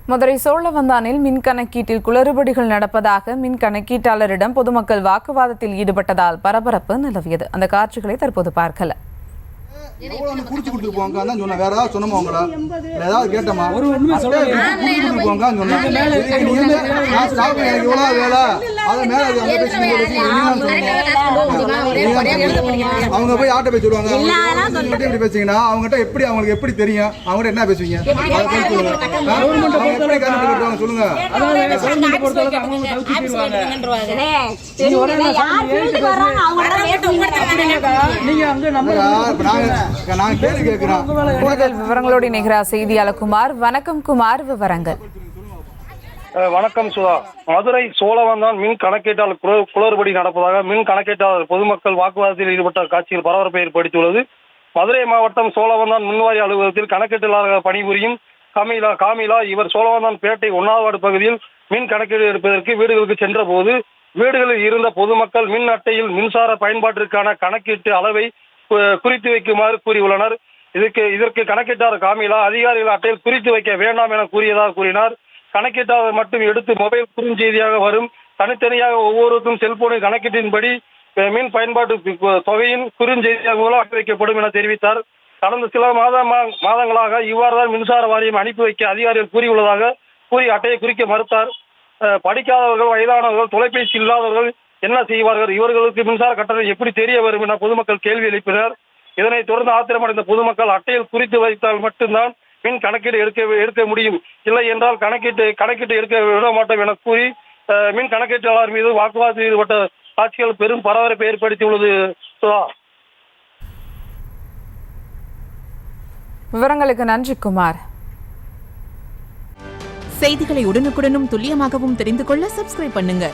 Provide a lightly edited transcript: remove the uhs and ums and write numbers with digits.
மதுரை சோழவந்தானில் மின் கணக்கீட்டில் குளறுபடிகள் நடப்பதாக மின் கணக்கீட்டாளரிடம் பொதுமக்கள் வாக்குவாதத்தில் ஈடுபட்டதால் பரபரப்பு நிலவியது. அந்த காட்சிகளை தற்போது பார்க்கலாம். குடிச்சு கொடுத்து போங்க சொன்ன வேற ஏதாவது சொன்னோமா உங்களா ஏதாவது கேட்டமா போங்க எவ்வளவு வேலை அது மேல அவங்க போய் ஆட்ட போய் சொல்லுவாங்க. எப்படி பேசுறீங்கன்னா அவங்ககிட்ட எப்படி அவங்களுக்கு எப்படி தெரியும் அவங்ககிட்ட என்ன பேசுவீங்க எப்படி கரண்ட் கட்டுவாங்க சொல்லுங்க. கூடுதல் விவரங்களோடு இணைகிறார் செய்தியாளர் குமார். வணக்கம் குமார், விவரங்கள். வணக்கம் சுதா. மதுரை சோழவந்தான் மின் கணக்கீட்டாளர் குளறுபடி நடப்பதாக மின் கணக்கீட்டாளர் பொதுமக்கள் வாக்குவாதத்தில் ஈடுபட்ட காட்சியில் பரபரப்பை ஏற்படுத்தியுள்ளது. மதுரை மாவட்டம் சோழவந்தான் மின்வாரிய அலுவலகத்தில் கணக்கீட்டாளராக பணிபுரியும் காமிலா இவர் சோழவந்தான் பேட்டை 1வது வார்டு பகுதியில் மின் கணக்கீடு எடுப்பதற்கு வீடுகளுக்கு சென்ற போது வீடுகளில் இருந்த பொதுமக்கள் மின் அட்டையில் மின்சார பயன்பாட்டிற்கான கணக்கீட்டு அளவை குறித்து வைக்குமாறு கூறியுள்ளனர். இதற்கு கணக்கீட்டாளர் காமிலா அதிகாரிகள் அட்டையில் குறித்து வைக்க வேண்டாம் என கூறியதாக கூறினார். கணக்கீட்டாளர் மட்டும் எடுத்து மொபைல் குறுஞ்செய்தியாக வரும் தனித்தனியாக ஒவ்வொருவருக்கும் செல்போனின் கணக்கீட்டின்படி மின் பயன்பாட்டு தொகையின் குறுஞ்செய்தியாக மூலம் வைக்கப்படும் என தெரிவித்தார். கடந்த சில மாதங்களாக இவ்வாறுதான் மின்சார வாரியம் அனுப்பி வைக்க அதிகாரிகள் கூறியுள்ளதாக கூறி அட்டையை குறிக்க மறுத்தார். படிக்காதவர்கள், வயதானவர்கள், தொலைபேசி இல்லாதவர்கள் என்ன செய்வார்கள்? இவர்களுக்கு மின்சார கட்டணம் எப்படி தெரிய வரும் என பொதுமக்கள் கேள்வி எழுப்பினர். இதனைத் தொடர்ந்து ஆத்திரமடைந்த பொதுமக்கள் அட்டையில் குறித்து வைத்தால் மட்டும்தான் மின் கணக்கீடு எடுக்க முடியும், இல்லை என்றால் கணக்கீட்டு எடுக்க விட மாட்டோம் என கூறி மின் கணக்கீட்டாளர் மீது வாக்குவாதத்தில் ஈடுபட்ட காட்சிகள் பெரும் பரபரப்பை ஏற்படுத்தியுள்ளது. விவரங்களுக்கு நன்றி குமார். செய்திகளை உடனுக்குடனும் துல்லியமாகவும் தெரிந்து கொள்ள சப்ஸ்கிரைப் பண்ணுங்க.